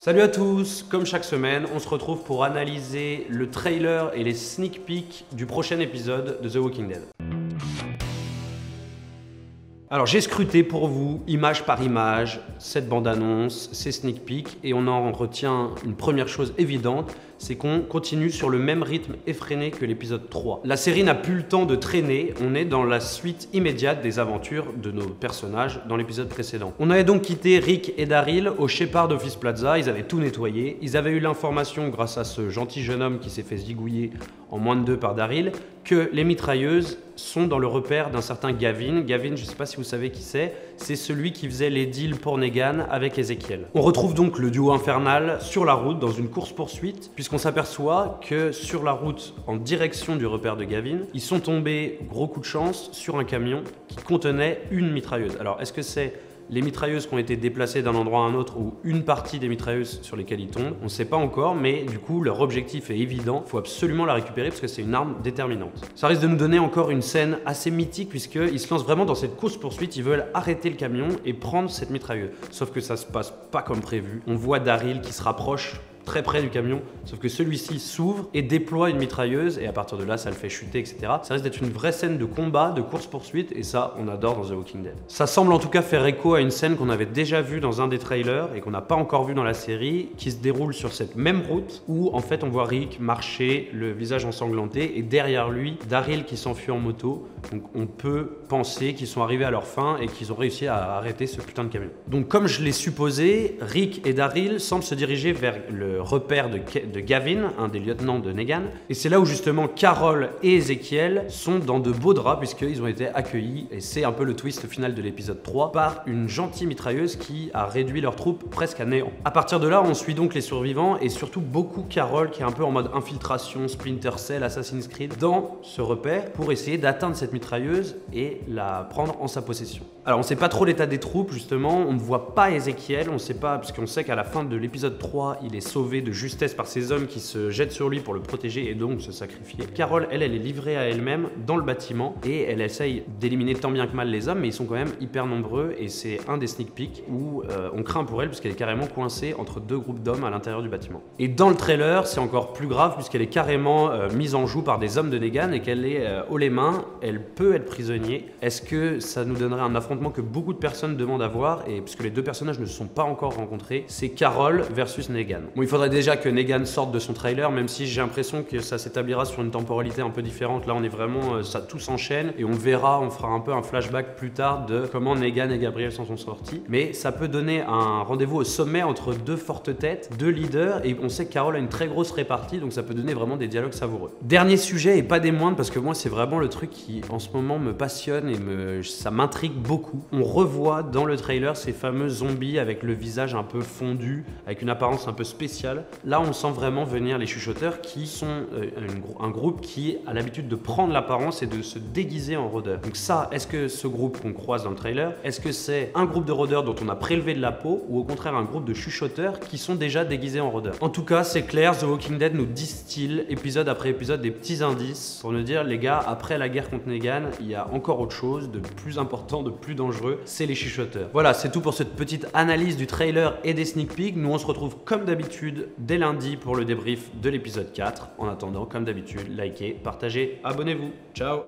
Salut à tous, comme chaque semaine, on se retrouve pour analyser le trailer et les sneak peeks du prochain épisode de The Walking Dead. Alors j'ai scruté pour vous, image par image, cette bande-annonce, ces sneak peeks, et on en retient une première chose évidente, c'est qu'on continue sur le même rythme effréné que l'épisode 3. La série n'a plus le temps de traîner, on est dans la suite immédiate des aventures de nos personnages dans l'épisode précédent. On avait donc quitté Rick et Daryl au Shepard Office Plaza, ils avaient tout nettoyé, ils avaient eu l'information grâce à ce gentil jeune homme qui s'est fait zigouiller en moins de 2 par Daryl, que les mitrailleuses sont dans le repère d'un certain Gavin. Gavin, je ne sais pas si vous savez qui c'est celui qui faisait les deals pour Negan avec Ezekiel. On retrouve donc le duo infernal sur la route dans une course-poursuite, puisqu'on s'aperçoit que sur la route en direction du repère de Gavin, ils sont tombés, gros coup de chance, sur un camion qui contenait une mitrailleuse. Alors est-ce que c'est les mitrailleuses qui ont été déplacées d'un endroit à un autre ou une partie des mitrailleuses sur lesquelles ils tombent? On ne sait pas encore, mais du coup leur objectif est évident, il faut absolument la récupérer parce que c'est une arme déterminante. Ça risque de nous donner encore une scène assez mythique puisqu'ils se lancent vraiment dans cette course-poursuite, ils veulent arrêter le camion et prendre cette mitrailleuse. Sauf que ça se passe pas comme prévu, on voit Daryl qui se rapproche très près du camion, sauf que celui-ci s'ouvre et déploie une mitrailleuse et à partir de là ça le fait chuter, etc. Ça risque d'être une vraie scène de combat, de course-poursuite et ça on adore dans The Walking Dead. Ça semble en tout cas faire écho à une scène qu'on avait déjà vue dans un des trailers et qu'on n'a pas encore vue dans la série, qui se déroule sur cette même route où en fait on voit Rick marcher, le visage ensanglanté, et derrière lui Daryl qui s'enfuit en moto. Donc on peut penser qu'ils sont arrivés à leur fin et qu'ils ont réussi à arrêter ce putain de camion. Donc comme je l'ai supposé, Rick et Daryl semblent se diriger vers le repère de Gavin, un des lieutenants de Negan. Et c'est là où justement Carol et Ezekiel sont dans de beaux draps puisqu'ils ont été accueillis, et c'est un peu le twist final de l'épisode 3, par une gentille mitrailleuse qui a réduit leurs troupes presque à néant. À partir de là, on suit donc les survivants et surtout beaucoup Carol qui est un peu en mode infiltration, Splinter Cell, Assassin's Creed, dans ce repère pour essayer d'atteindre cette mitrailleuse et la prendre en sa possession. Alors on sait pas trop l'état des troupes justement, on ne voit pas Ezekiel, on sait pas, parce qu'on sait qu'à la fin de l'épisode 3, il est sauvé de justesse par ces hommes qui se jettent sur lui pour le protéger et donc se sacrifier. Carol, elle est livrée à elle-même dans le bâtiment et elle essaye d'éliminer tant bien que mal les hommes, mais ils sont quand même hyper nombreux et c'est un des sneak peeks où on craint pour elle puisqu'elle est carrément coincée entre 2 groupes d'hommes à l'intérieur du bâtiment. Et dans le trailer, c'est encore plus grave puisqu'elle est carrément mise en joue par des hommes de Negan et qu'elle est haut les mains, elle peut être prisonnier. Est-ce que ça nous donnerait un affrontement que beaucoup de personnes demandent à voir, et puisque les deux personnages ne se sont pas encore rencontrés, c'est Carol versus Negan. Bon, il faudrait déjà que Negan sorte de son trailer, même si j'ai l'impression que ça s'établira sur une temporalité un peu différente. Là on est vraiment, ça tout s'enchaîne et on verra, on fera un peu un flashback plus tard de comment Negan et Gabriel s'en sont sortis, mais ça peut donner un rendez-vous au sommet entre 2 fortes têtes, 2 leaders, et on sait que Carol a une très grosse répartie, donc ça peut donner vraiment des dialogues savoureux. Dernier sujet et pas des moindres, parce que moi c'est vraiment le truc qui en ce moment me passionne et ça m'intrigue beaucoup. On revoit dans le trailer ces fameux zombies avec le visage un peu fondu, avec une apparence un peu spéciale. Là on sent vraiment venir les chuchoteurs qui sont un groupe qui a l'habitude de prendre l'apparence et de se déguiser en rôdeur. Donc ça, est-ce que ce groupe qu'on croise dans le trailer, est-ce que c'est un groupe de rôdeurs dont on a prélevé de la peau, ou au contraire un groupe de chuchoteurs qui sont déjà déguisés en rôdeurs? En tout cas c'est clair, The Walking Dead nous distille épisode après épisode des petits indices pour nous dire, les gars, après la guerre contre Negan, il y a encore autre chose de plus important, de plus dangereux, c'est les chuchoteurs. Voilà, c'est tout pour cette petite analyse du trailer et des sneak peeks. Nous on se retrouve comme d'habitude dès lundi pour le débrief de l'épisode 4. En attendant, comme d'habitude, likez, partagez, abonnez-vous. Ciao!